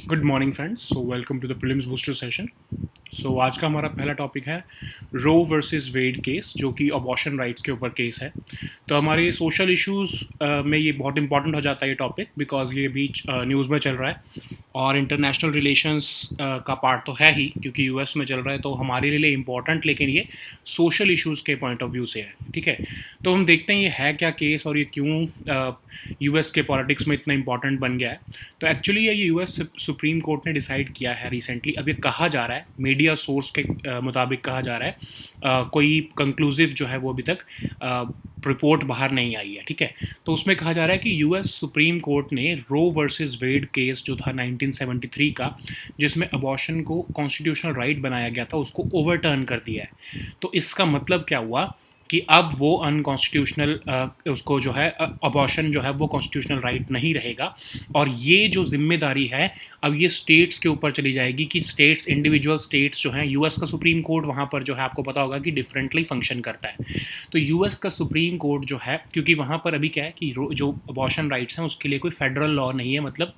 Good morning friends. So welcome to the prelims booster session. So आज का हमारा पहला टॉपिक है रो वर्सेस वेड केस, जो कि अबॉर्शन राइट्स के ऊपर केस है। तो हमारे सोशल इश्यूज़ में ये बहुत इंपॉर्टेंट हो जाता है ये टॉपिक, बिकॉज ये बीच न्यूज़ में चल रहा है और इंटरनेशनल रिलेशंस का पार्ट तो है ही, क्योंकि यूएस में चल रहा है, तो हमारे लिए इम्पॉर्टेंट, लेकिन ये सोशल इश्यूज़ के पॉइंट ऑफ व्यू से है। ठीक है, तो हम देखते हैं ये है क्या केस और ये क्यों यूएस के पॉलिटिक्स में इतना इंपॉर्टेंट बन गया है। तो एक्चुअली ये यूएस सुप्रीम कोर्ट ने डिसाइड किया है रिसेंटली। अब ये कहा जा रहा है, मीडिया सोर्स के मुताबिक कहा जा रहा है, कोई कंक्लूसिव जो है वो अभी तक रिपोर्ट बाहर नहीं आई है। ठीक है, तो उसमें कहा जा रहा है कि यूएस सुप्रीम कोर्ट ने रो वर्सेस वेड केस जो था 1973 का, जिसमें अबॉर्शन को कॉन्स्टिट्यूशनल राइट बनाया गया था, उसको ओवरटर्न कर दिया है। तो इसका मतलब क्या हुआ कि अब वो अनकॉन्स्टिट्यूशनल उसको जो है अबॉर्शन जो है वो कॉन्स्टिट्यूशनल राइट नहीं रहेगा, और ये जो जिम्मेदारी है अब ये स्टेट्स के ऊपर चली जाएगी कि स्टेट्स, इंडिविजुअल स्टेट्स जो हैं, यूएस का सुप्रीम कोर्ट वहाँ पर जो है आपको पता होगा कि डिफरेंटली फंक्शन करता है। तो यूएस का सुप्रीम कोर्ट जो है, क्योंकि वहाँ पर अभी क्या है कि जो अबॉर्शन राइट्स हैं उसके लिए कोई फेडरल लॉ नहीं है, मतलब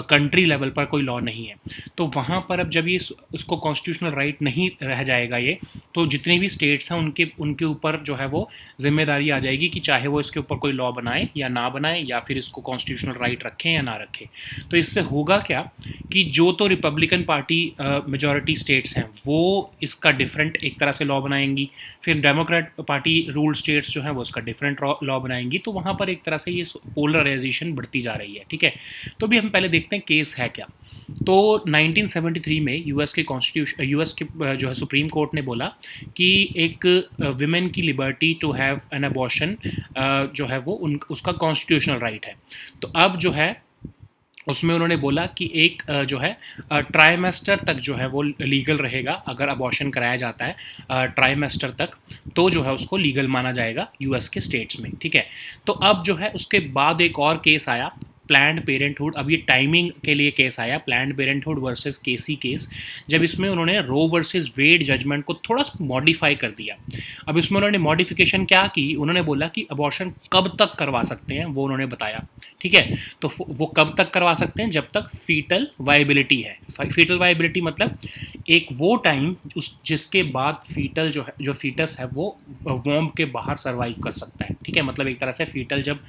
कंट्री लेवल पर कोई लॉ नहीं है। तो वहाँ पर अब जब ये उसको कॉन्स्टिट्यूशनल राइट नहीं रह जाएगा ये, तो जितने भी स्टेट्स हैं उनके उनके ऊपर जो है वो जिम्मेदारी आ जाएगी कि चाहे वो इसके ऊपर कोई लॉ बनाए या ना बनाए, या फिर इसको कॉन्स्टिट्यूशनल राइट रखें या ना रखें। तो इससे होगा क्या कि जो तो रिपब्लिकन पार्टी मेजॉरिटी स्टेट्स हैं वो इसका डिफरेंट एक तरह से लॉ बनाएंगी, फिर डेमोक्रेट पार्टी रूल स्टेट्स जो हैं वो इसका डिफरेंट लॉ बनाएंगी। तो वहाँ पर एक तरह से ये पोलराइजेशन बढ़ती जा रही है। ठीक है, तो भी हम पहले देखते हैं केस है क्या। तो 1973 में यूएस के कॉन्स्टिट्यूशन, यूएस के जो है सुप्रीम कोर्ट ने बोला कि एक विमेन की liberty to have an abortion जो है वो उसका कॉन्स्टिट्यूशनल राइट है। तो अब जो है उसमें उन्होंने बोला कि एक जो है ट्राइमेस्टर तक जो है वो लीगल रहेगा। अगर अबॉर्शन कराया जाता है ट्राइमेस्टर तक, तो जो है उसको लीगल माना जाएगा यूएस के स्टेट्स में। ठीक है, तो अब जो है उसके बाद एक और केस आया, प्लान्ड पेरेंटहुड। अब ये टाइमिंग के लिए केस आया, प्लान्ड पेरेंटहुड वर्सेस केसी केस, जब इसमें उन्होंने रो वर्सेस वेड जजमेंट को थोड़ा सा मॉडिफाई कर दिया। अब इसमें उन्होंने मॉडिफिकेशन क्या की, उन्होंने बोला कि अबॉर्शन कब तक करवा सकते हैं वो उन्होंने बताया। ठीक है, तो वो कब तक करवा सकते हैं, जब तक फीटल वायबिलिटी है। फीटल वायबिलिटी मतलब एक वो टाइम जिसके बाद फीटल जो है, जो फीटस है वो वॉम्ब के बाहर सर्वाइव कर सकता है। ठीक है, मतलब एक तरह से फीटल जब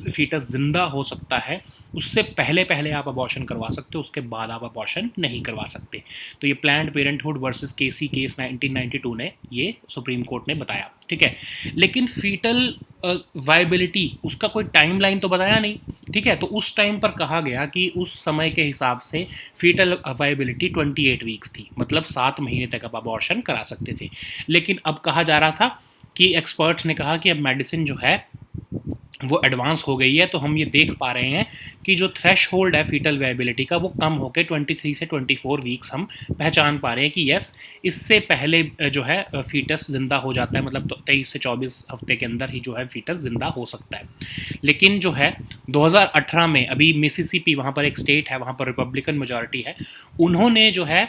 फीटस जिंदा हो सकता है उससे पहले पहले आप अबॉर्शन करवा सकते हो, उसके बाद आप अबॉर्शन नहीं करवा सकते। तो ये प्लान्ड पेरेंटहुड वर्सेस केसी केस 1992 ने ये सुप्रीम कोर्ट ने बताया। ठीक है, लेकिन फीटल वायबिलिटी उसका कोई टाइमलाइन तो बताया नहीं। ठीक है, तो उस टाइम पर कहा गया कि उस समय के हिसाब से फीटल वायबिलिटी 28 वीक्स थी, मतलब 7 महीने तक आप अबॉर्शन करा सकते थे। लेकिन अब कहा जा रहा था कि एक्सपर्ट्स ने कहा कि अब मेडिसिन जो है वो एडवांस हो गई है, तो हम ये देख पा रहे हैं कि जो थ्रेश होल्ड है फीटल वेबिलिटी का वो कम होकर 23 से 24 वीक्स हम पहचान पा रहे हैं कि यस, इससे पहले जो है फीटस जिंदा हो जाता है, मतलब 23 से 24 हफ्ते के अंदर ही जो है फीटस जिंदा हो सकता है। लेकिन जो है 2018 में अभी मिसिसिपी, वहाँ पर एक स्टेट है, वहाँ पर रिपब्लिकन मेजॉरिटी है, उन्होंने जो है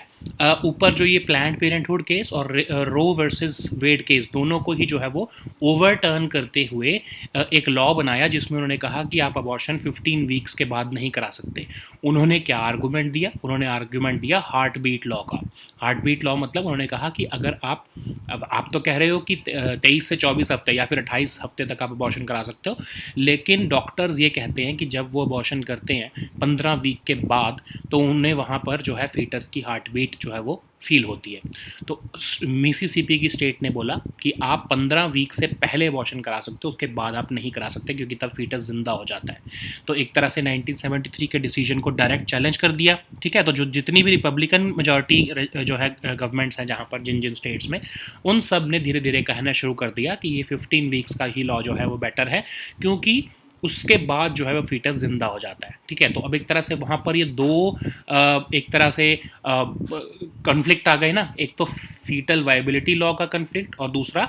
ऊपर जो ये प्लान्ड पेरेंटहुड केस और रो वर्सेस वेड केस दोनों को ही जो है वो ओवरटर्न करते हुए एक लॉ बनाया, जिसमें उन्होंने कहा कि आप अबॉर्शन 15 वीक्स के बाद नहीं करा सकते। उन्होंने क्या आर्गूमेंट दिया, उन्होंने आर्गूमेंट दिया हार्ट बीट लॉ का। हार्ट बीट लॉ मतलब उन्होंने कहा कि अगर आप तो कह रहे हो कि 23 से 24 हफ्ते या फिर 28 हफ्ते तक आप अबॉर्शन करा सकते हो, लेकिन डॉक्टर्स ये कहते हैं कि जब वो अबॉर्शन करते हैं 15 वीक के बाद, तो उन्हें वहाँ पर जो है फीटस की हार्ट बीट जो है वो फील होती है। तो मिसिसिपी की स्टेट ने बोला कि आप 15 वीक से पहले अबॉर्शन करा सकते हो, उसके बाद आप नहीं करा सकते, क्योंकि तब फीटस जिंदा हो जाता है। तो एक तरह से 1973 के डिसीजन को डायरेक्ट चैलेंज कर दिया। ठीक है, तो जो जितनी भी रिपब्लिकन मेजॉरिटी जो है गवर्नमेंट्स हैं जहाँ पर जिन जिन स्टेट्स में, उन सब ने धीरे धीरे कहना शुरू कर दिया कि ये 15 वीक्स का ही लॉ जो है वो बेटर है, क्योंकि उसके बाद जो है वो फीटस जिंदा हो जाता है। ठीक है, तो अब एक तरह से वहाँ पर ये दो एक तरह से कॉन्फ्लिक्ट आ गए ना, एक तो फीटल वायबिलिटी लॉ का कॉन्फ्लिक्ट और दूसरा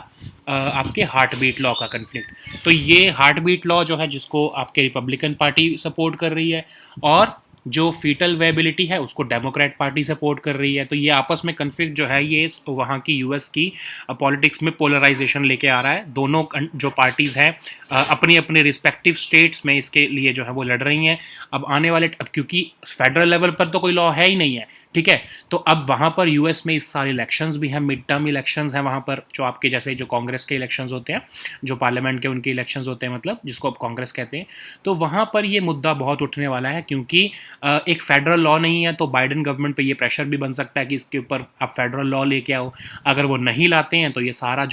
आपके हार्ट बीट लॉ का कॉन्फ्लिक्ट। तो ये हार्ट बीट लॉ जो है जिसको आपके रिपब्लिकन पार्टी सपोर्ट कर रही है, और जो फीटल वेबिलिटी है उसको डेमोक्रेट पार्टी सपोर्ट कर रही है। तो ये आपस में कन्फ्लिक्ट जो है ये वहाँ की यूएस की पॉलिटिक्स में पोलराइजेशन लेके आ रहा है। दोनों जो पार्टीज़ हैं अपनी अपने रिस्पेक्टिव स्टेट्स में इसके लिए जो है वो लड़ रही हैं। अब आने वाले अब क्योंकि फेडरल लेवल पर तो कोई लॉ है ही नहीं है, ठीक है, तो अब वहाँ पर यूएस में इस साल इलेक्शंस भी हैं, मिड टर्म इलेक्शंस हैं वहाँ पर, जो आपके जैसे जो कांग्रेस के इलेक्शंस होते हैं, जो पार्लियामेंट के उनके इलेक्शंस होते हैं, मतलब जिसको अब कांग्रेस कहते हैं। तो वहाँ पर ये मुद्दा बहुत उठने वाला है क्योंकि एक फेडरल लॉ नहीं है, तो बाइडेन गवर्नमेंट पे ये प्रेशर भी बन सकता है कि इसके ऊपर आप फेडरल लॉ लेके आओ। अगर वो नहीं लाते हैं तो ये सारा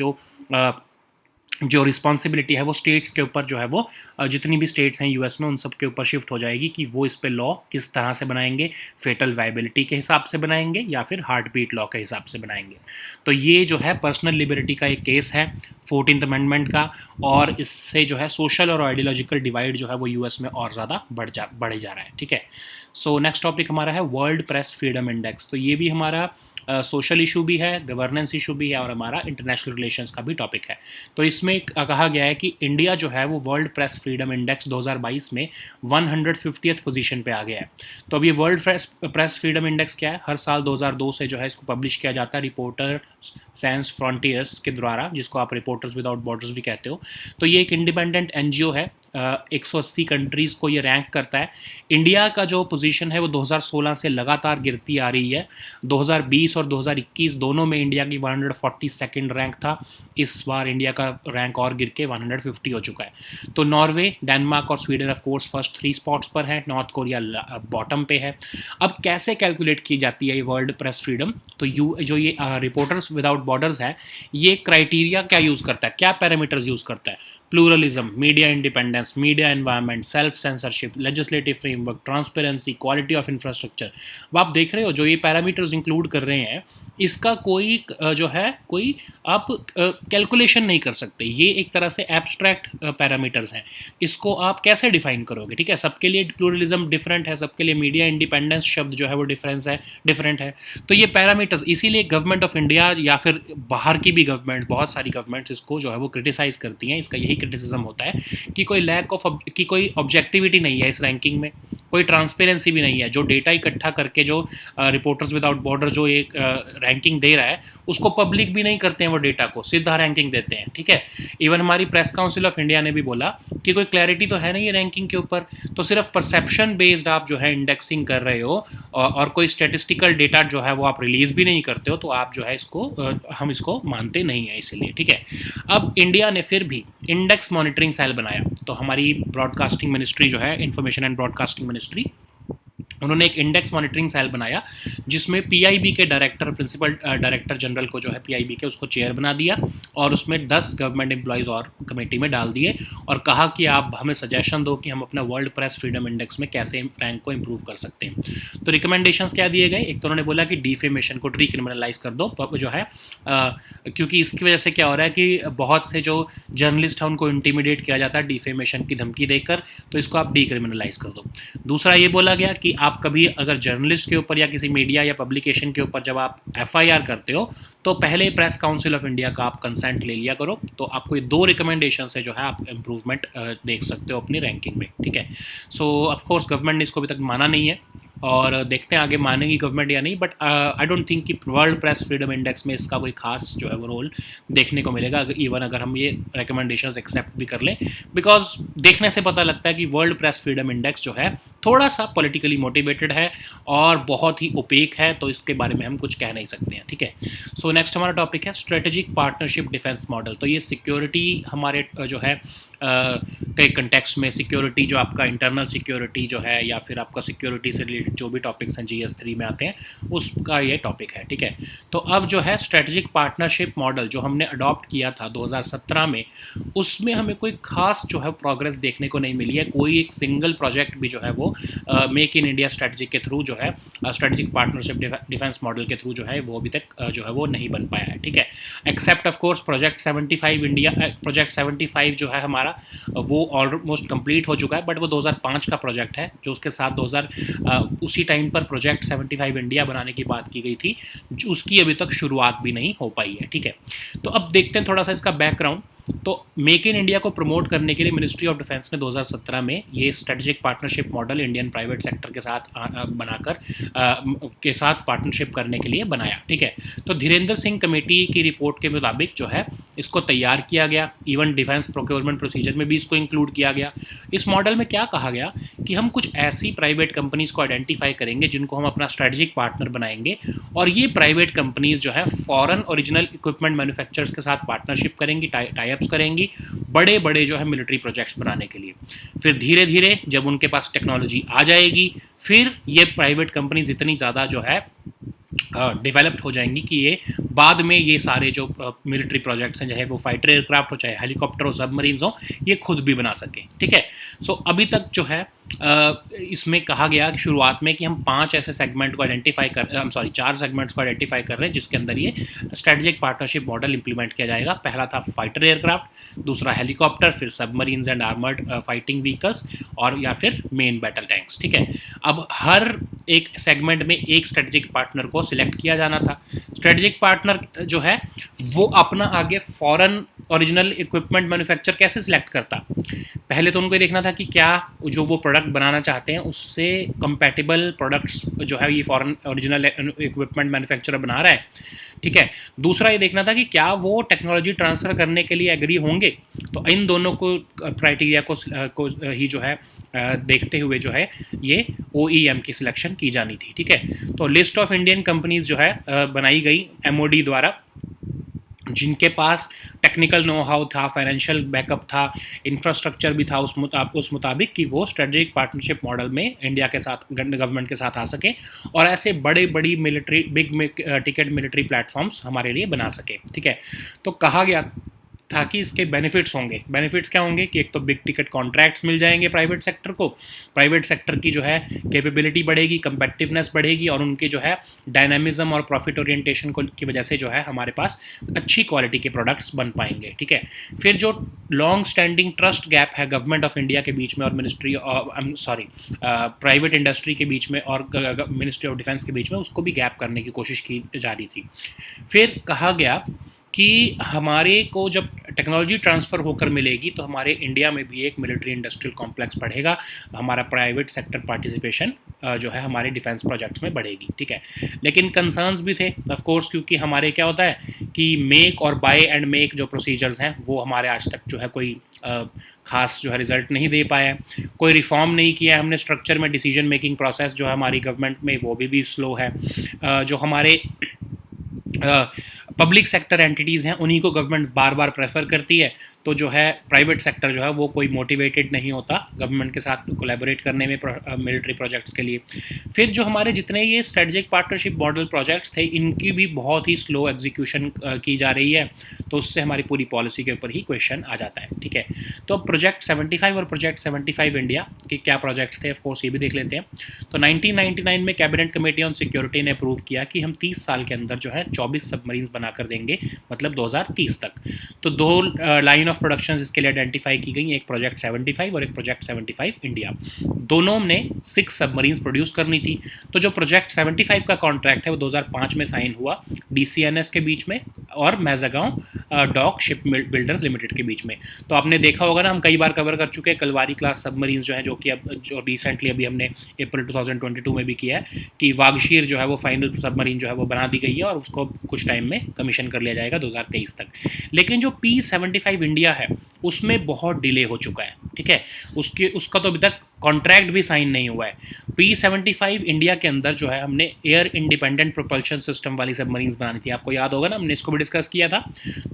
जो रिस्पॉन्सिबिलिटी है वो स्टेट्स के ऊपर जो है वो जितनी भी स्टेट्स हैं यूएस में उन सब के ऊपर शिफ्ट हो जाएगी कि वो इस पे लॉ किस तरह से बनाएंगे, फेटल वायबिलिटी के हिसाब से बनाएंगे या फिर हार्ट बीट लॉ के हिसाब से बनाएंगे। तो ये जो है पर्सनल लिबर्टी का एक केस है 14th अमेंडमेंट का, और इससे जो है सोशल और आइडियोलॉजिकल डिवाइड जो है वो यूएस में और ज़्यादा बढ़े जा रहा है, ठीक है। सो नेक्स्ट टॉपिक हमारा है वर्ल्ड प्रेस फ्रीडम इंडेक्स। तो ये भी हमारा सोशल इशू भी है, गवर्नेंस इशू भी है और हमारा इंटरनेशनल रिलेशंस का भी टॉपिक है। तो इसमें कहा गया है कि इंडिया जो है वो वर्ल्ड प्रेस फ्रीडम इंडेक्स 2022 में 150th पोजीशन पे आ गया है। तो अब ये वर्ल्ड प्रेस फ्रीडम इंडेक्स क्या है, हर साल 2002 से जो है इसको पब्लिश किया जाता है रिपोर्टर सैंस फ्रंटियर्स के द्वारा, जिसको आप रिपोर्टर्स विदाउट बॉर्डर्स भी कहते हो। तो ये एक इंडिपेंडेंट एनजीओ है, 180 कंट्रीज़ को ये रैंक करता है। इंडिया का जो पोजीशन है वो 2016 से लगातार गिरती आ रही है। 2020 और 2021 दोनों में इंडिया की 142nd रैंक था। इस बार इंडिया का रैंक और गिर के 150 हो चुका है। तो नॉर्वे, डेनमार्क और Sweden of course first 3 spots पर है, नॉर्थ कोरिया बॉटम पे है। अब कैसे कैलकुलेट की जाती है ये वर्ल्ड प्रेस फ्रीडम, तो जो ये रिपोर्टर्स विदाउट बॉर्डर्स है, ये क्राइटेरिया क्या यूज़ करता है, क्या पैरामीटर्स यूज़ करता है, pluralism, media independence, media environment, self censorship, legislative framework, transparency, quality of infrastructure. अब आप देख रहे हो जो ये पैरामीटर्स इंक्लूड कर रहे हैं, इसका कोई जो है कोई आप कैलकुलेशन नहीं कर सकते। ये एक तरह से एब्स्ट्रैक्ट पैरामीटर्स हैं, इसको आप कैसे डिफाइन करोगे, ठीक है। सबके लिए प्लूरलिज्म डिफरेंट है, सबके लिए मीडिया इंडिपेंडेंस शब्द जो है वो डिफरेंट है। तो ये पैरामीटर्स, इसीलिए गवर्नमेंट ऑफ इंडिया या फिर बाहर की भी गवर्नमेंट, बहुत सारी गवर्नमेंट्स इसको जो है वो क्रिटिसाइज करती हैं। इसका यही क्रिटिसिज्म होता है कि कोई लैक ऑफ की कोई ऑब्जेक्टिविटी नहीं है इस रैंकिंग में, कोई ट्रांसपेरेंसी भी नहीं है। जो डेटा इकट्ठा करके जो रिपोर्टर्स विदाउट बॉर्डर जो एक रैंकिंग दे रहा है उसको पब्लिक भी नहीं करते हैं, वो डेटा को सीधा रैंकिंग देते हैं, ठीक है। इवन हमारी प्रेस काउंसिल ऑफ इंडिया ने भी बोला कि कोई क्लैरिटी तो है नहीं है रैंकिंग के ऊपर, तो सिर्फ परसेप्शन बेस्ड आप जो है इंडेक्सिंग कर रहे हो और कोई स्टेटिस्टिकल डेटा जो है वो आप रिलीज भी नहीं करते हो, तो आप जो है इसको हम इसको मानते नहीं है, इसीलिए, ठीक है। अब इंडिया ने फिर भी इंडेक्स मॉनिटरिंग सेल बनाया। तो हमारी ब्रॉडकास्टिंग मिनिस्ट्री जो है, इंफॉर्मेशन एंड ब्रॉडकास्टिंग मिनिस्ट्री, उन्होंने एक इंडेक्स मॉनिटरिंग सेल बनाया जिसमें पीआईबी के डायरेक्टर, प्रिंसिपल डायरेक्टर जनरल को जो है पीआईबी के, उसको चेयर बना दिया और उसमें 10 गवर्नमेंट एम्प्लॉयज़ और कमेटी में डाल दिए और कहा कि आप हमें सजेशन दो कि हम अपना वर्ल्ड प्रेस फ्रीडम इंडेक्स में कैसे रैंक को इंप्रूव कर सकते हैं। तो रिकमेंडेशंस क्या दिए गए, एक तो उन्होंने बोला कि डिफेमेशन को डिक्रिमिनलाइज कर दो जो है, क्योंकि इसकी वजह से क्या हो रहा है कि बहुत से जो जर्नलिस्ट हैं उनको इंटिमिडेट किया जाता है डिफेमेशन की धमकी देकर, तो इसको आप डिक्रिमिनलाइज कर दो। दूसरा ये बोला गया कि आप कभी अगर जर्नलिस्ट के ऊपर या किसी मीडिया या पब्लिकेशन के ऊपर जब आप एफआईआर करते हो तो पहले प्रेस काउंसिल ऑफ इंडिया का आप कंसेंट ले लिया करो। तो आपको ये 2 रिकमेंडेशन से जो है आप इम्प्रूवमेंट देख सकते हो अपनी रैंकिंग में, ठीक है। सो ऑफकोर्स गवर्नमेंट ने इसको अभी तक माना नहीं है और देखते हैं आगे मानेगी गवर्नमेंट या नहीं, बट आई डोंट थिंक कि वर्ल्ड प्रेस फ्रीडम इंडेक्स में इसका कोई खास जो है वो रोल देखने को मिलेगा, इवन अगर हम ये रिकमेंडेशंस एक्सेप्ट भी कर लें, बिकॉज देखने से पता लगता है कि वर्ल्ड प्रेस फ्रीडम इंडेक्स जो है थोड़ा सा पॉलिटिकली मोटिवेटेड है और बहुत ही ओपेक है, तो इसके बारे में हम कुछ कह नहीं सकते हैं, ठीक है। सो नेक्स्ट हमारा टॉपिक है स्ट्रेटेजिक पार्टनरशिप डिफेंस मॉडल। तो ये सिक्योरिटी हमारे जो है कई कंटेक्स्ट में सिक्योरिटी, जो आपका इंटरनल सिक्योरिटी जो है या फिर आपका सिक्योरिटी से रिलेटेड जो भी टॉपिक्स हैं GS3 में आते हैं, उसका ये टॉपिक है, ठीक है। तो अब जो है स्ट्रेटेजिक पार्टनरशिप मॉडल जो हमने अडॉप्ट किया था 2017 में, उसमें हमें कोई खास जो है प्रोग्रेस देखने को नहीं मिली है। कोई एक सिंगल प्रोजेक्ट भी जो है वो मेक इन इंडिया स्ट्रेटजी के थ्रू जो है स्ट्रेटेजिक पार्टनरशिप डिफेंस मॉडल के थ्रू जो है वो अभी तक जो है वो नहीं बन पाया है, ठीक है। एक्सेप्ट ऑफ कोर्स प्रोजेक्ट 75 जो है हमारा वो ऑलमोस्ट कंप्लीट हो चुका है, बट वो 2005 का प्रोजेक्ट है, जो उसके साथ उसी टाइम पर प्रोजेक्ट 75 इंडिया बनाने की बात की गई थी, उसकी अभी तक शुरुआत भी नहीं हो पाई है, ठीक है। तो अब देखते हैं थोड़ा सा इसका बैकग्राउंड। तो मेक इन इंडिया को प्रमोट करने के लिए मिनिस्ट्री ऑफ डिफेंस ने 2017 में ये strategic partnership model Indian private sector के साथ बनाकर के साथ पार्टनरशिप करने के लिए बनाया। ठीक है, तो धीरेन्द्र सिंह कमेटी की रिपोर्ट के मुताबिक जो है इसको तैयार किया गया, इवन डिफेंस प्रोक्योरमेंट प्रोसीजर में भी इसको इंक्लूड किया गया। इस मॉडल में क्या कहा गया कि हम कुछ ऐसी प्राइवेट कंपनीज को आइडेंटिफाई करेंगे जिनको हम अपना स्ट्रेटेजिक पार्टनर बनाएंगे, और ये प्राइवेट कंपनीज जो है फॉरेन ओरिजिनल इक्विपमेंट मैन्युफैक्चरर्स के साथ पार्टनरशिप करेंगी, टाई अप्स करेंगी बड़े बड़े जो है मिलिट्री प्रोजेक्ट्स बनाने के लिए। फिर धीरे धीरे जब उनके पास टेक्नोलॉजी आ जाएगी, फिर ये प्राइवेट कंपनीज इतनी ज़्यादा जो है डेवलप्ड हो जाएंगी कि ये बाद में ये सारे जो मिलिट्री प्रोजेक्ट्स हैं, चाहे वो फाइटर एयरक्राफ्ट हो, चाहे हेलीकॉप्टर हो, सबमरीन्स हो, ये खुद भी बना सकें। ठीक है, सो अभी तक जो है इसमें कहा गया कि शुरुआत में कि हम 5 ऐसे सेगमेंट को आइडेंटिफाई कर 4 सेगमेंट्स को आइडेंटिफाई कर रहे हैं जिसके अंदर ये स्ट्रेटेजिक पार्टनरशिप मॉडल इंप्लीमेंट किया जाएगा। पहला था फाइटर एयरक्राफ्ट, दूसरा हेलीकॉप्टर, फिर submarines and armoured fighting vehicles, और या फिर मेन बैटल टैंक्स। ठीक है, अब हर एक सेगमेंट में एक स्ट्रेटेजिक पार्टनर को सिलेक्ट किया जाना था। स्ट्रेटेजिक पार्टनर जो है वो अपना आगे फॉरेन ओरिजिनल इक्विपमेंट मैन्युफैक्चर कैसे सिलेक्ट करता? पहले तो उनको ये देखना था कि क्या जो वो प्रोडक्ट बनाना चाहते हैं उससे कंपैटिबल प्रोडक्ट्स जो है ये फॉरेन ओरिजिनल इक्विपमेंट मैन्युफैक्चरर बना रहा है। ठीक है, दूसरा ये देखना था कि क्या वो टेक्नोलॉजी ट्रांसफ़र करने के लिए एग्री होंगे। तो इन दोनों को क्राइटेरिया को ही जो है देखते हुए जो है ये OEM की सिलेक्शन की जानी थी। ठीक है, तो लिस्ट ऑफ इंडियन कंपनीज जो है बनाई गई MOD द्वारा, जिनके पास टेक्निकल नो हाउ था, फाइनेंशियल बैकअप था, इंफ्रास्ट्रक्चर भी था उस मुताबिक कि वो स्ट्रेटेजिक पार्टनरशिप मॉडल में इंडिया के साथ, गवर्नमेंट के साथ आ सके और ऐसे बड़ी military big ticket military platforms हमारे लिए बना सके। ठीक है, तो कहा गया था कि इसके बेनिफिट्स होंगे। बेनिफिट्स क्या होंगे कि एक तो बिग टिकट कॉन्ट्रैक्ट्स मिल जाएंगे प्राइवेट सेक्टर को, प्राइवेट सेक्टर की जो है कैपेबिलिटी बढ़ेगी, कंपेटिटिवनेस बढ़ेगी, और उनके जो है डायनामिज्म और प्रॉफिट ओरिएंटेशन की वजह से जो है हमारे पास अच्छी क्वालिटी के प्रोडक्ट्स बन पाएंगे। ठीक है, फिर जो लॉन्ग स्टैंडिंग ट्रस्ट गैप है गवर्नमेंट ऑफ इंडिया के बीच में और प्राइवेट इंडस्ट्री के बीच में और मिनिस्ट्री ऑफ डिफेंस के बीच में, उसको भी गैप करने की कोशिश की जा रही थी। फिर कहा गया कि हमारे को जब टेक्नोलॉजी ट्रांसफ़र होकर मिलेगी तो हमारे इंडिया में भी एक मिलिट्री इंडस्ट्रियल कॉम्प्लेक्स बढ़ेगा, हमारा प्राइवेट सेक्टर पार्टिसिपेशन जो है हमारे डिफेंस प्रोजेक्ट्स में बढ़ेगी। ठीक है, लेकिन कंसर्न्स भी थे ऑफ कोर्स, क्योंकि हमारे क्या होता है कि मेक और बाय एंड मेक जो प्रोसीजर्स हैं वो हमारे आज तक जो है कोई खास जो है रिजल्ट नहीं दे पाया है, कोई रिफॉर्म नहीं किया है हमने स्ट्रक्चर में। डिसीजन मेकिंग प्रोसेस जो है हमारी गवर्नमेंट में वो भी स्लो है। जो हमारे पब्लिक सेक्टर एंटिटीज़ हैं उन्हीं को गवर्नमेंट बार बार प्रेफर करती है, तो जो है प्राइवेट सेक्टर जो है वो कोई मोटिवेटेड नहीं होता गवर्नमेंट के साथ कोलैबोरेट करने में मिलिट्री प्रोजेक्ट्स के लिए। फिर जो हमारे जितने ये स्ट्रेटेजिक पार्टनरशिप मॉडल प्रोजेक्ट्स थे इनकी भी बहुत ही स्लो एग्जीक्यूशन की जा रही है, तो उससे हमारी पूरी पॉलिसी के ऊपर ही क्वेश्चन आ जाता है। ठीक है, तो प्रोजेक्ट 75 और प्रोजेक्ट 75 इंडिया के क्या प्रोजेक्ट्स थे, ऑफकोर्स ये भी देख लेते हैं। तो 1999 में कैबिनेट कमेटी ऑन सिक्योरिटी ने अप्रूव किया कि हम 30 साल के अंदर जो है 24 सबमरीन्स बना कर देंगे, मतलब 2030 तक। तो 2 लाइन ऑफ प्रोडक्शन इसके लिए आइडेंटिफाई की गई, एक प्रोजेक्ट 75 और एक प्रोजेक्ट 75 इंडिया। दोनों ने 6 सबमरीन्स प्रोड्यूस करनी थी। तो जो प्रोजेक्ट 75 का कॉन्ट्रैक्ट है वो 2005 में साइन हुआ DCNS के बीच में और मैजागांव डॉक शिप बिल्डर्स लिमिटेड के बीच में। तो आपने देखा होगा ना, हम कई बार कवर कर चुके हैं कलवारी क्लास सबमरीन्स जो है, जो कि अब जो रिसेंटली अभी हमने अप्रैल 2022 में भी किया है कि वागशीर जो है वो फाइनल सबमरीन जो है वो बना दी गई है और उसको कुछ टाइम में कमीशन कर लिया जाएगा 2023 तक। लेकिन जो P75 इंडिया है उसमें बहुत डिले हो चुका है। ठीक है, उसका तो अभी तक कॉन्ट्रैक्ट भी साइन नहीं हुआ है। P75 इंडिया के अंदर जो है हमने एयर इंडिपेंडेंट प्रोपल्शन सिस्टम वाली सबमरीन्स बनानी थी, आपको याद होगा ना, हमने इसको भी डिस्कस किया था।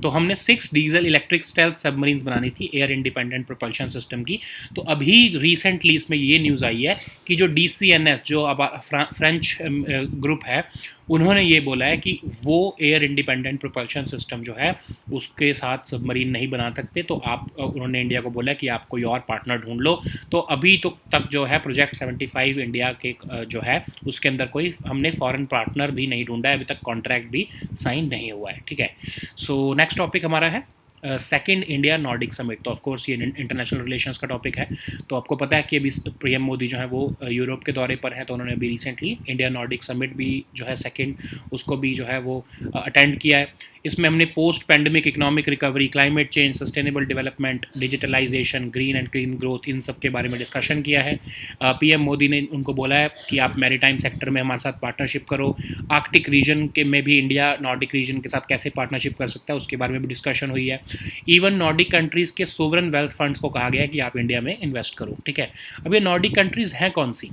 तो हमने 6 डीजल इलेक्ट्रिक स्टेल्थ सबमरीन्स बनानी थी एयर इंडिपेंडेंट प्रोपल्शन सिस्टम की। तो अभी रिसेंटली इसमें ये न्यूज़ आई है कि जो DCNS जो अब फ्रेंच ग्रुप है उन्होंने ये बोला है कि वो एयर इंडिपेंडेंट प्रोपल्शन सिस्टम जो है उसके साथ सबमरीन नहीं बना सकते। तो उन्होंने इंडिया को बोला कि आप कोई और पार्टनर ढूंढ लो। तो अभी तो तक जो है प्रोजेक्ट 75 इंडिया के जो है उसके अंदर कोई हमने फॉरेन पार्टनर भी नहीं ढूंढा है, अभी तक कॉन्ट्रैक्ट भी साइन नहीं हुआ है। ठीक है, सो नेक्स्ट टॉपिक हमारा है सेकंड इंडिया नॉर्डिक समिट। तो ऑफकोर्स ये इंटरनेशनल रिलेशंस का टॉपिक है। तो आपको पता है कि अभी पीएम मोदी जो है वो यूरोप के दौरे पर हैं, तो उन्होंने अभी रिसेंटली इंडिया नॉर्डिक समिट भी जो है सेकंड, उसको भी जो है वो अटेंड किया है। इसमें हमने post pandemic economic recovery, climate change, sustainable development, digitalisation, green and clean growth, इन सब के बारे में डिस्कशन किया है। पीएम मोदी ने उनको बोला है कि आप मैरीटाइम सेक्टर में हमारे साथ पार्टनरशिप करो, आर्कटिक रीजन के में भी इंडिया नॉर्डिक रीजन के साथ कैसे पार्टनरशिप कर सकता है उसके बारे में भी डिस्कशन हुई है। इवन नॉर्डिक कंट्रीज़ के सोवरन वेल्थ फंड्स को कहा गया है कि आप इंडिया में इन्वेस्ट करो, ठीक है। अब ये नॉर्डिक कंट्रीज़ हैं कौन सी,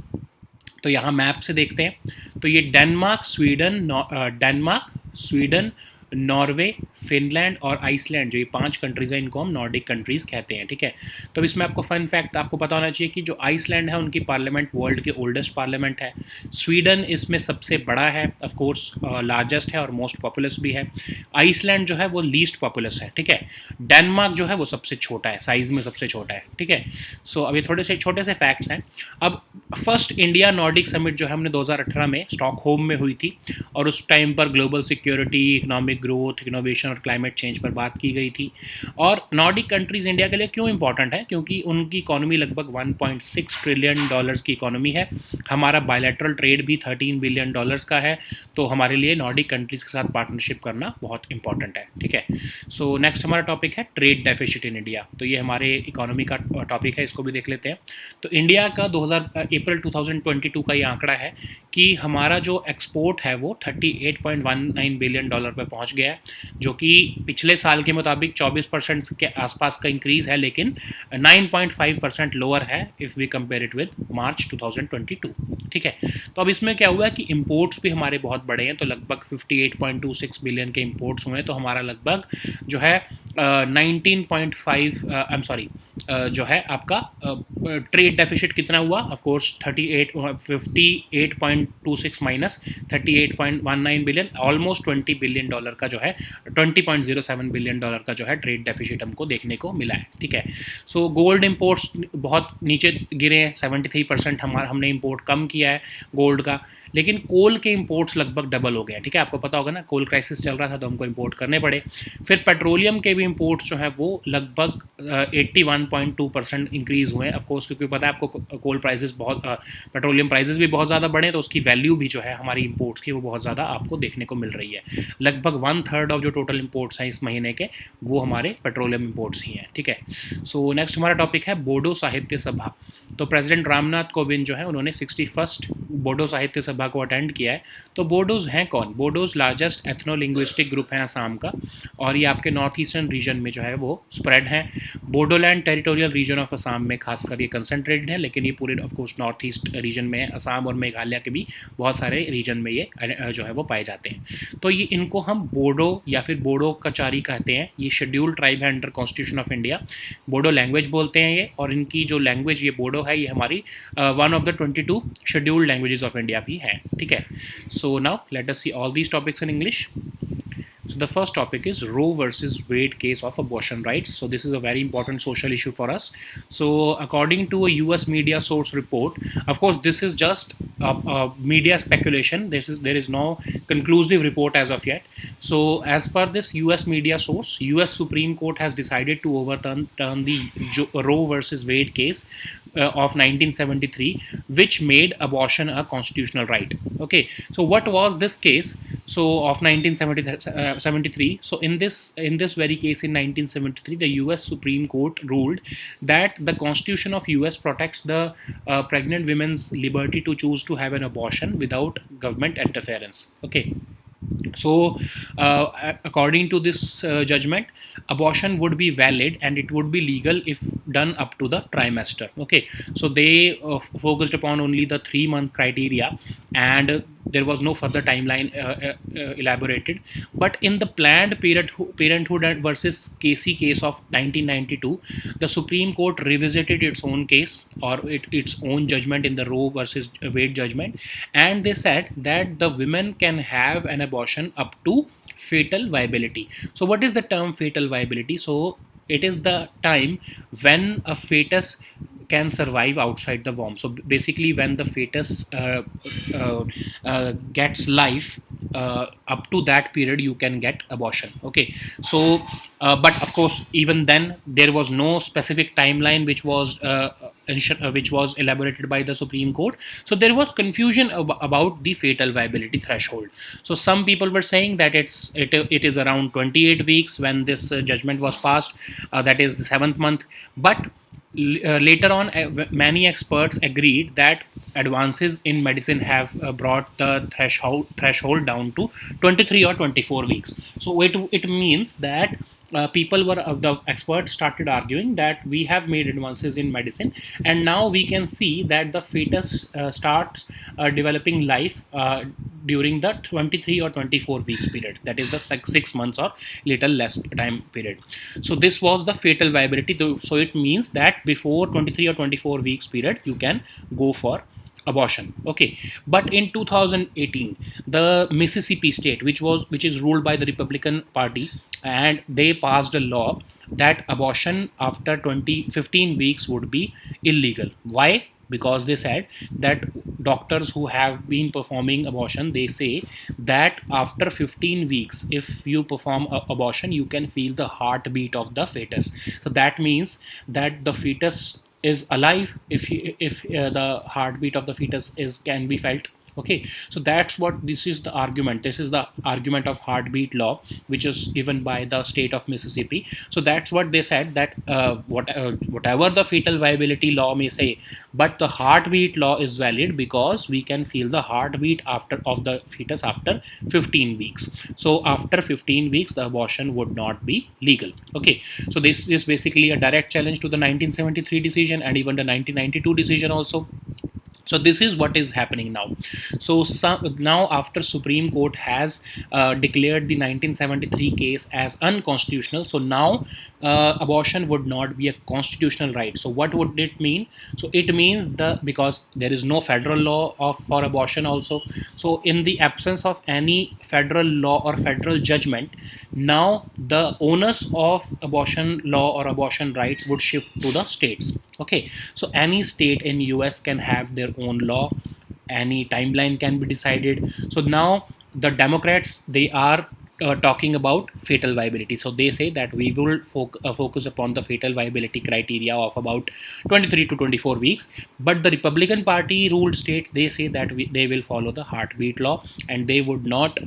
तो यहाँ मैप से देखते हैं। तो ये डेनमार्क, स्वीडन, नॉर्वे, फिनलैंड और आइसलैंड, जो ये 5 कंट्रीज़ हैं, इनको हम नॉर्डिक कंट्रीज़ कहते हैं, ठीक है। तो इसमें आपको फन फैक्ट आपको पता होना चाहिए कि जो आइसलैंड है उनकी पार्लियामेंट वर्ल्ड के ओल्डेस्ट पार्लियामेंट है। स्वीडन इसमें सबसे बड़ा है, ऑफ कोर्स लार्जेस्ट है और मोस्ट पॉपुलस भी है। आइसलैंड जो है वो लीस्ट पॉपुलस है, ठीक है। डेनमार्क जो है वो सबसे छोटा है, साइज़ में सबसे छोटा है, ठीक है। सो अब ये थोड़े से छोटे से फैक्ट्स हैं। अब फर्स्ट इंडिया नॉर्डिक समिट जो है हमने 2018 में स्टॉकहोम में हुई थी, और उस टाइम पर global security, economic growth, innovation और क्लाइमेट चेंज पर बात की गई थी। और नॉर्डिक कंट्रीज इंडिया के लिए क्यों इंपॉर्टेंट है, क्योंकि उनकी इकोनॉमी लगभग 1.6 ट्रिलियन डॉलर्स की इकोनॉमी है। हमारा बायलैटरल ट्रेड भी 13 बिलियन डॉलर्स का है। तो हमारे लिए नॉर्डिक कंट्रीज के साथ पार्टनरशिप करना बहुत इंपॉर्टेंट है, ठीक है। सो नेक्स्ट हमारा टॉपिक है ट्रेड डेफिसिट इन इंडिया। तो ये हमारे इकोनॉमी का टॉपिक है, इसको भी देख लेते हैं। तो इंडिया का अप्रैल 2022 का ये आंकड़ा है कि हमारा जो एक्सपोर्ट है वो 38.19 बिलियन डॉलर पर पहुंच गया है, जो कि पिछले साल के मुताबिक 24% के आसपास का इंक्रीज़ है, लेकिन 9.5% लोअर है if we compare it with March 2022, ठीक है। तो अब इसमें क्या हुआ है कि इंपोर्ट्स भी हमारे बहुत बड़े हैं। तो लगभग 58.26 बिलियन के इंपोर्ट्स हुए हैं। तो हमारा लगभग जो है 19.5 आई एम सॉरी जो है आपका ट्रेड डेफिसिट कितना हुआ, of course 58.26 minus 38.19 billion, almost 20 billion dollar का जो है 20.07 बिलियन डॉलर का जो है ट्रेड डेफिसिट हमको देखने को मिला है, ठीक है। सो गोल्ड इंपोर्ट्स बहुत नीचे गिरे हैं, 73% हमने इंपोर्ट कम किया है गोल्ड का। लेकिन कोल के इंपोर्ट्स लगभग डबल हो गए, ठीक है। आपको पता होगा ना, कोल क्राइसिस चल रहा था तो हमको इंपोर्ट करने पड़े। फिर पेट्रोलियम के भी इंपोर्ट्स जो है वो लगभग 81.2% इंक्रीज़ हुए हैं, ऑफकोर्स, क्योंकि पता है आपको कोल प्राइसेस बहुत पेट्रोलियम प्राइसेस भी बहुत ज़्यादा बढ़े, तो उसकी वैल्यू भी जो है हमारी इंपोर्ट्स की वो बहुत ज़्यादा आपको देखने को मिल रही है। लगभग 1/3 ऑफ जो टोटल इंपोर्ट्स हैं इस महीने के, वो हमारे पेट्रोलियम इंपोर्ट्स ही हैं, ठीक है। सो नेक्स्ट हमारा टॉपिक है बोडो साहित्य सभा। तो प्रेसिडेंट रामनाथ कोविंद जो है उन्होंने 61st बोडो साहित्य सभा को अटेंड किया है। तो बोडोज हैं कौन? Bodos largest ethno linguistic group है असम का, और ये आपके नॉर्थ ईस्टर्न रीजन में जो है वो स्प्रेड है। Bodoland territorial reason of Assam में खासकर ये कंसनट्रेटेड है, लेकिन ये पूरे of course north east region में है। असम और मेघालय के भी बहुत सारे रीजन में ये जो है वो पाए जाते हैं। तो ये इनको हम बोडो या फिर बोडो कचारी कहते हैं। ये शेड्यूल्ड ट्राइब है under constitution of India. Bodo language बोलते हैं ये, और इनकी जो लैंग्वेज ये बोडो है, ये हमारी one of the 22 scheduled languages of India भी है, ठीक है। So now let us see all these topics in English. So the first topic is Roe versus Wade case of abortion rights. So this is a very important social issue for us. So according to a US media source report, of course this is just media speculation. There is no conclusive report as of yet. So as per this US media source, US Supreme Court has decided to overturn the Roe versus Wade case of 1973, which made abortion a constitutional right. Okay, so what was this case? So of 1973. So in this very case in 1973, the US Supreme Court ruled that the Constitution of US protects the pregnant women's liberty to choose to have an abortion without government interference. Okay. So according to this judgment, abortion would be valid and it would be legal if done up to the trimester. Okay, so they focused upon only the 3-month criteria, and there was no further timeline elaborated. But in the Planned Parenthood versus Casey case of 1992, the Supreme Court revisited its own case, or its own judgment in the Roe versus Wade judgment, and they said that the women can have an abortion up to fetal viability. So what is the term fetal viability? So it is the time when a fetus can survive outside the womb. So basically when the fetus gets life up to that period you can get abortion. Okay, so but of course even then there was no specific timeline which was elaborated by the Supreme Court. So there was confusion about the fatal viability threshold. So some people were saying that it is around 28 weeks when this judgment was passed, that is the 7th month. But later on, many experts agreed that advances in medicine have brought the threshold down to 23 or 24 weeks. So it means that the experts started arguing that we have made advances in medicine, and now we can see that the fetus starts developing life during the 23 or 24 weeks period, that is the 6 months or little less time period. So this was the fatal viability. So it means that before 23 or 24 weeks period you can go for abortion. Okay, but in 2018 the Mississippi state, which is ruled by the Republican Party, and they passed a law that abortion after 15 weeks would be illegal. Why? Because they said that doctors who have been performing abortion, they say that after 15 weeks if you perform abortion you can feel the heartbeat of the fetus. So that means that the fetus is alive if the heartbeat of the fetus is can be felt. Okay, so that's what this is the argument. This is the argument of heartbeat law, which is given by the state of Mississippi. So that's what they said, that whatever the fetal viability law may say, but the heartbeat law is valid because we can feel the heartbeat of the fetus after 15 weeks. So after 15 weeks the abortion would not be legal. Okay, so this is basically a direct challenge to the 1973 decision and even the 1992 decision also. So this is what is happening now. So now after Supreme Court has declared the 1973 case as unconstitutional, so now abortion would not be a constitutional right. So what would it mean? So it means because there is no federal law for abortion also. So in the absence of any federal law or federal judgment, now the onus of abortion law or abortion rights would shift to the states. Okay, so any state in US can have their own law, any timeline can be decided. So now the Democrats, they are talking about fatal viability. So they say that we will focus upon the fatal viability criteria of about 23 to 24 weeks. But the Republican Party ruled states, they say that they will follow the heartbeat law and they would not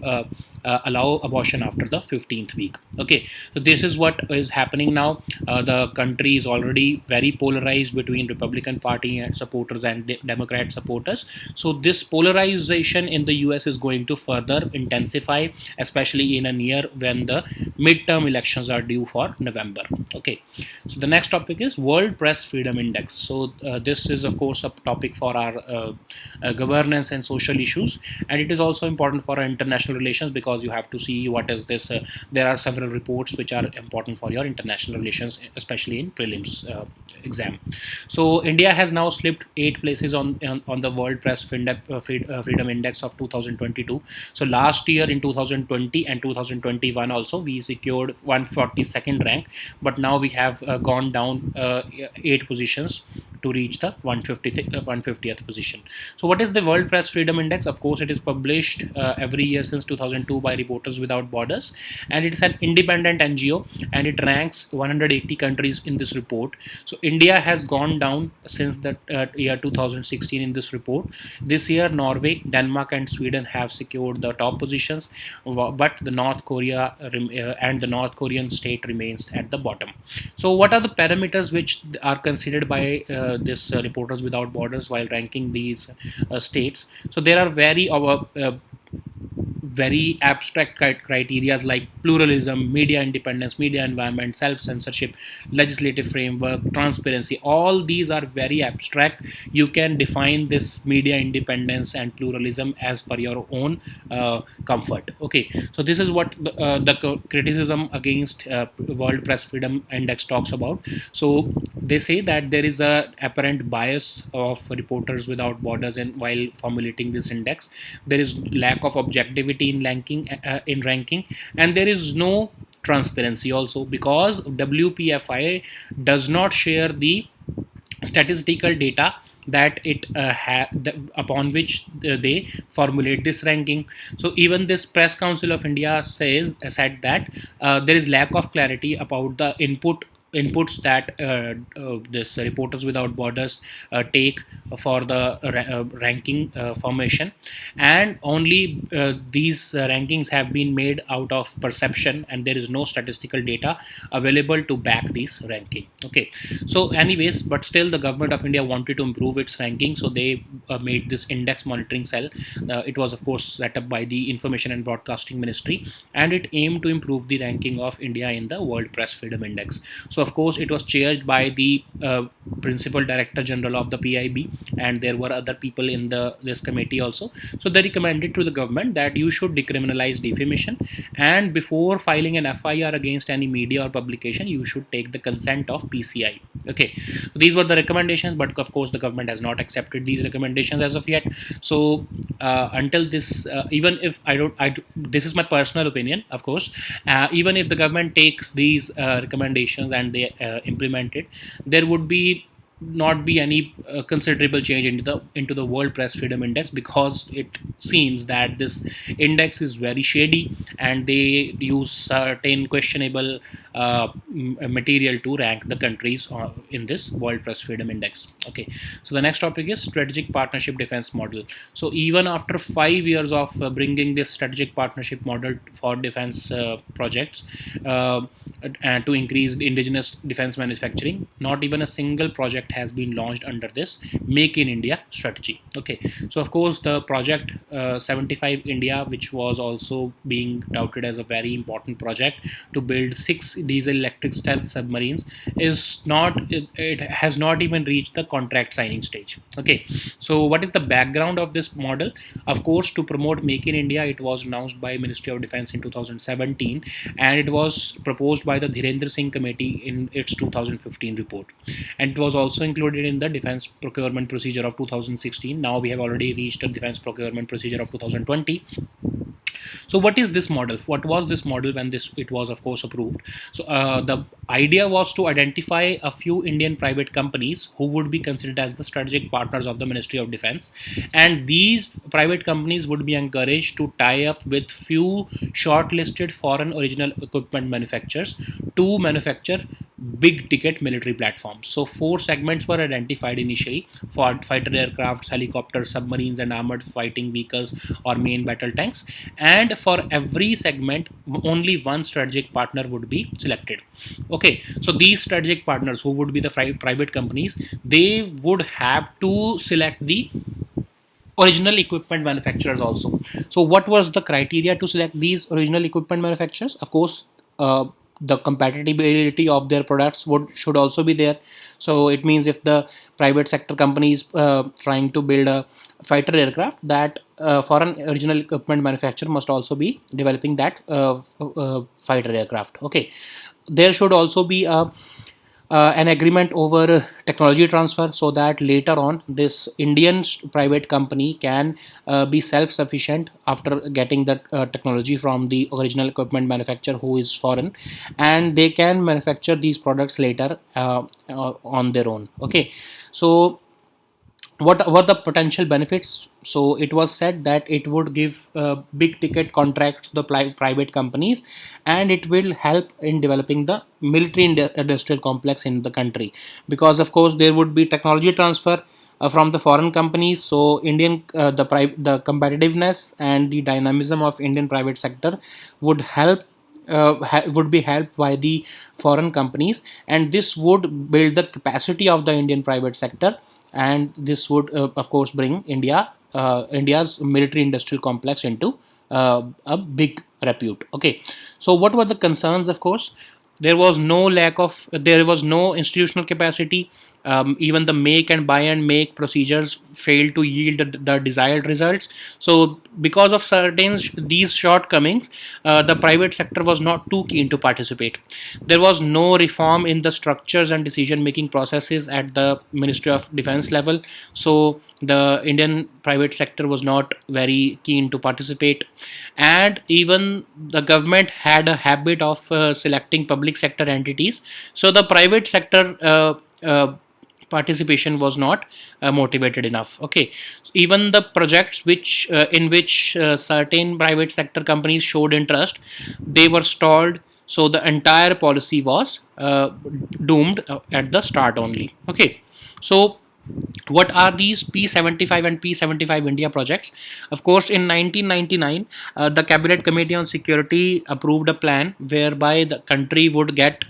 allow abortion after the 15th week. Okay, so this is what is happening now. The country is already very polarized between Republican Party and supporters and Democrat supporters. So this polarization in the US is going to further intensify, especially in a year when the midterm elections are due for November. Okay, so the next topic is World Press Freedom Index. So this is of course a topic for our governance and social issues, and it is also important for our international relations because you have to see what is this. There are several reports which are important for your international relations, especially in prelims exam. So India has now slipped 8 places on the World Press Freedom Index of 2022. So last year in 2020 and 2021 also we secured 142nd rank, but now we have gone down 8 positions to reach the 150th position. So what is the World Press Freedom Index? Of course, it is published every year since 2002 by Reporters Without Borders, and it's an independent NGO, and it ranks 180 countries in this report. So India has gone down since the year 2016 in this report. This year Norway, Denmark and Sweden have secured the top positions, but the North Korea and the North Korean state remains at the bottom. So what are the parameters which are considered by this Reporters Without Borders while ranking these states? So there are very abstract criteria like pluralism, media independence, media environment, self-censorship, legislative framework, transparency. All these are very abstract. You can define this media independence and pluralism as per your own comfort. Okay, so this is what the criticism against World Press Freedom Index talks about. So they say that there is a apparent bias of Reporters Without Borders while formulating this index. There is lack of objectivity in ranking, and there is no transparency also because WPFI does not share the statistical data that upon which they formulate this ranking. So even this Press Council of India said that there is lack of clarity about the inputs that this Reporters Without Borders take for the ranking formation, and only these rankings have been made out of perception, and there is no statistical data available to back these ranking. Okay, so anyways, but still the government of India wanted to improve its ranking, so they made this index monitoring cell. It was of course set up by the Information and Broadcasting Ministry, and it aimed to improve the ranking of India in the World Press Freedom Index. So of course it was chaired by the Principal Director General of the PIB, and there were other people in this committee also. So they recommended to the government that you should decriminalize defamation, and before filing an FIR against any media or publication, you should take the consent of PCI. Okay, so these were the recommendations, but of course the government has not accepted these recommendations as of yet. So until this, even if this is my personal opinion, of course, even if the government takes these recommendations and they implement it, there would be not be any considerable change into the World Press Freedom Index, because it seems that this index is very shady and they use certain questionable material to rank the countries in this World Press Freedom Index. Okay, so the next topic is strategic partnership defense model. So even after 5 years of bringing this strategic partnership model for defense projects and to increase indigenous defense manufacturing, not even a single project has been launched under this Make in India strategy. Okay, so of course the project 75 India, which was also being touted as a very important project to build 6 diesel electric stealth submarines, it has not even reached the contract signing stage. Okay, so what is the background of this model? Of course, to promote Make in India, it was announced by Ministry of Defense in 2017, and it was proposed by the Dhirendra Singh Committee in its 2015 report, and it was also included in the Defense Procurement Procedure of 2016. Now we have already reached the Defense Procurement Procedure of 2020. So what is this model? What was this model when it was of course approved? So the idea was to identify a few Indian private companies who would be considered as the strategic partners of the Ministry of Defense, and these private companies would be encouraged to tie up with few shortlisted foreign original equipment manufacturers to manufacture big ticket military platforms. So 4 segments were identified initially: for fighter aircrafts, helicopters, submarines, and armored fighting vehicles or main battle tanks. And for every segment, only one strategic partner would be selected. Okay, so these strategic partners, who would be the private companies, they would have to select the original equipment manufacturers also. So what was the criteria to select these original equipment manufacturers? Of course, the compatibility of their products should also be there. So it means if the private sector company is trying to build a fighter aircraft, that foreign original equipment manufacturer must also be developing that fighter aircraft. Okay, there should also be an agreement over technology transfer, so that later on this Indian private company can be self-sufficient after getting that technology from the original equipment manufacturer who is foreign, and they can manufacture these products later on their own. Okay, so what were the potential benefits? So it was said that it would give big ticket contracts to the private companies, and it will help in developing the military industrial complex in the country, because of course there would be technology transfer from the foreign companies. So the competitiveness and the dynamism of Indian private sector would would be helped by the foreign companies, and this would build the capacity of the Indian private sector, and this would of course bring India's military industrial complex into a big repute. Okay, so what were the concerns? Of course, there was no institutional capacity. Even the make and buy and make procedures failed to yield the desired results. So because of certain these shortcomings, the private sector was not too keen to participate. There was no reform in the structures and decision making processes at the Ministry of Defense level, so the Indian private sector was not very keen to participate. And even the government had a habit of selecting public sector entities, so the private sector participation was not motivated enough. Okay, even the projects which in which certain private sector companies showed interest, they were stalled. So the entire policy was doomed at the start only. Okay, so what are these P75 and P75 India projects? Of course, in 1999, the Cabinet Committee on Security approved a plan whereby the country would get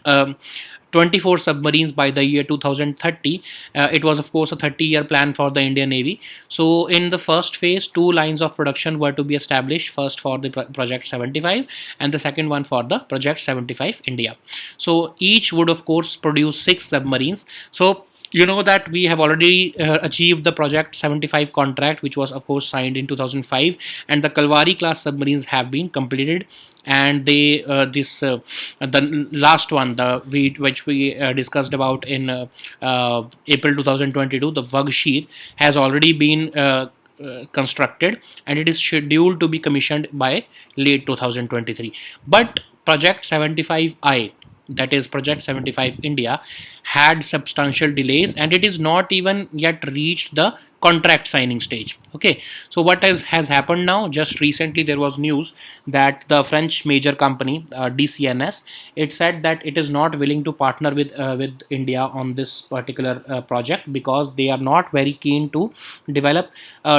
24 submarines by the year 2030. It was, of course, a 30-year plan for the Indian Navy. So, in the first phase, two lines of production were to be established, first for the Project 75 and the second one for the Project 75 India. So, each would, of course, produce six submarines. So, you know that we have already achieved the Project 75 contract, which was of course signed in 2005, and the Kalvari class submarines have been completed. And they the last one, which we discussed about in April 2022, the Vagshir, has already been constructed, and it is scheduled to be commissioned by late 2023. But Project 75I, that is Project 75 India, had substantial delays, and it is not even yet reached the contract signing stage. Okay, so what has happened now? Just recently there was news that the French major company DCNS, it said that it is not willing to partner with India on this particular project, because they are not very keen to develop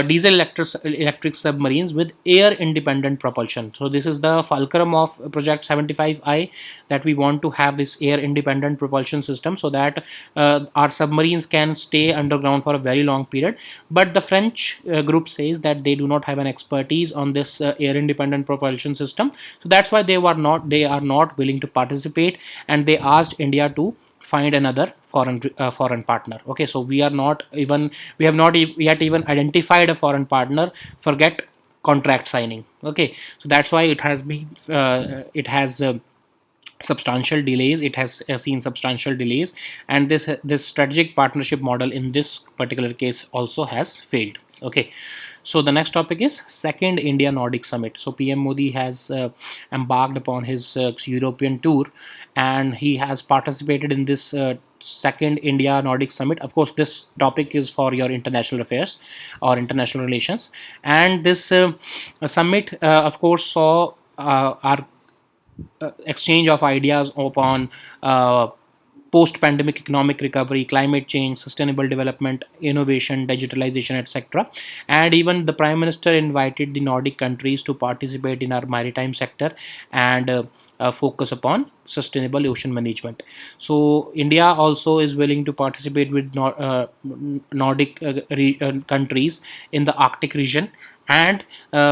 diesel electric submarines with air independent propulsion. So this is the fulcrum of Project 75I, that we want to have this air independent propulsion system, so that our submarines can stay underground for a very long period. But the French group says that they do not have an expertise on this air independent propulsion system, so that's why they are not willing to participate, and they asked India to find another foreign partner. Okay, so we have not yet even identified a foreign partner. Forget contract signing. Okay, so that's why it has substantial delays. It has seen substantial delays, and this strategic partnership model in this particular case also has failed. Okay, so the next topic is second India Nordic Summit. So PM Modi has embarked upon his European tour, and he has participated in this second India Nordic Summit. Of course, this topic is for your international affairs or international relations, and this summit, of course, saw our exchange of ideas upon post-pandemic economic recovery, climate change, sustainable development, innovation, digitalization, etc. And even the Prime Minister invited the Nordic countries to participate in our maritime sector and focus upon sustainable ocean management. So India also is willing to participate with Nordic countries in the Arctic region, and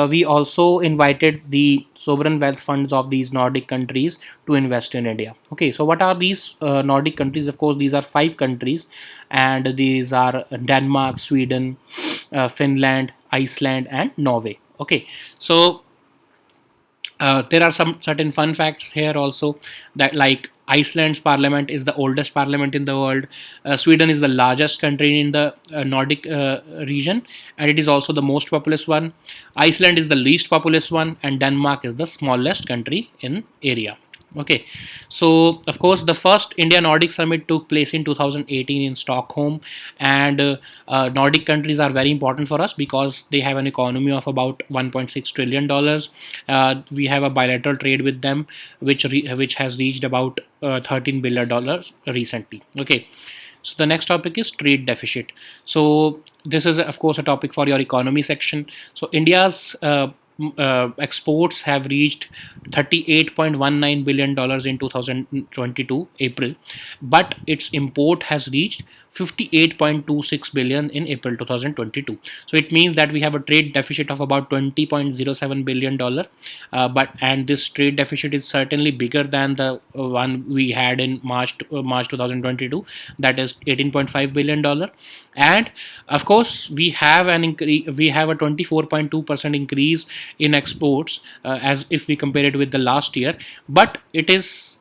we also invited the sovereign wealth funds of these Nordic countries to invest in India. Okay, so what are these Nordic countries? Of course, these are five countries, and these are Denmark, Sweden, Finland, Iceland, and Norway. Okay, so there are some certain fun facts here also, that like Iceland's parliament is the oldest parliament in the world. Sweden is the largest country in the Nordic region, and it is also the most populous one. Iceland is the least populous one, and Denmark is the smallest country in area. Okay, so of course the first India Nordic Summit took place in 2018 in Stockholm, and Nordic countries are very important for us because they have an economy of about 1.6 trillion dollars. We have a bilateral trade with them, which has reached about 13 billion dollars recently. Okay, so the next topic is trade deficit. So this is of course a topic for your economy section. So India's exports have reached $38.19 billion in 2022 April, but its import has reached 58.26 billion in April 2022. So it means that we have a trade deficit of about 20.07 billion dollar, and this trade deficit is certainly bigger than the one we had in March 2022, that is 18.5 billion dollar. And of course we have a 24.2% increase in exports as if we compare it with the last year, but it is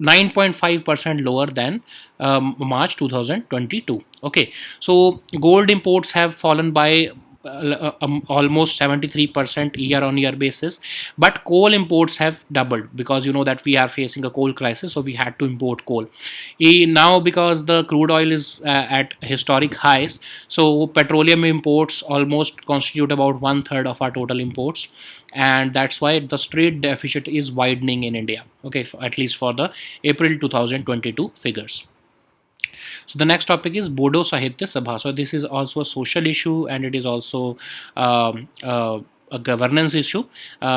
9.5% lower than March 2022. Okay, so gold imports have fallen by almost 73% year on year basis. But coal imports have doubled, because you know that we are facing a coal crisis, so we had to import coal. Now, because the crude oil is at historic highs, so petroleum imports almost constitute about one third of our total imports, and that's why the trade deficit is widening in India. Okay, at least for the April 2022 figures. So the next topic is Bodo Sahitya Sabha. So this is also a social issue, and it is also a governance issue.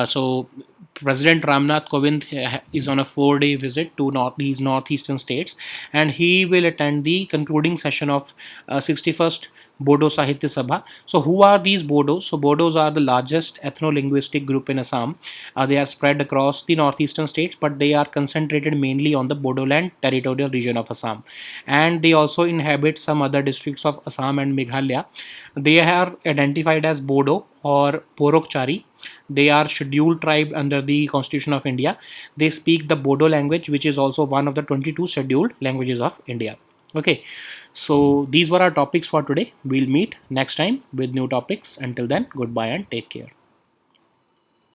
So President Ramnath Kovind is on a 4-day visit to these northeastern states, and he will attend the concluding session of 61st Bodo Sahitya Sabha. So who are these Bodos? So Bodos are the largest ethno-linguistic group in Assam. They are spread across the northeastern states, but they are concentrated mainly on the Bodoland territorial region of Assam, and they also inhabit some other districts of Assam and Meghalaya. They are identified as Bodo or Porokchari. They are scheduled tribe under the Constitution of India. They speak the Bodo language, which is also one of the 22 scheduled languages of India. Okay, so these were our topics for today. We'll meet next time with new topics. Until then, goodbye and take care.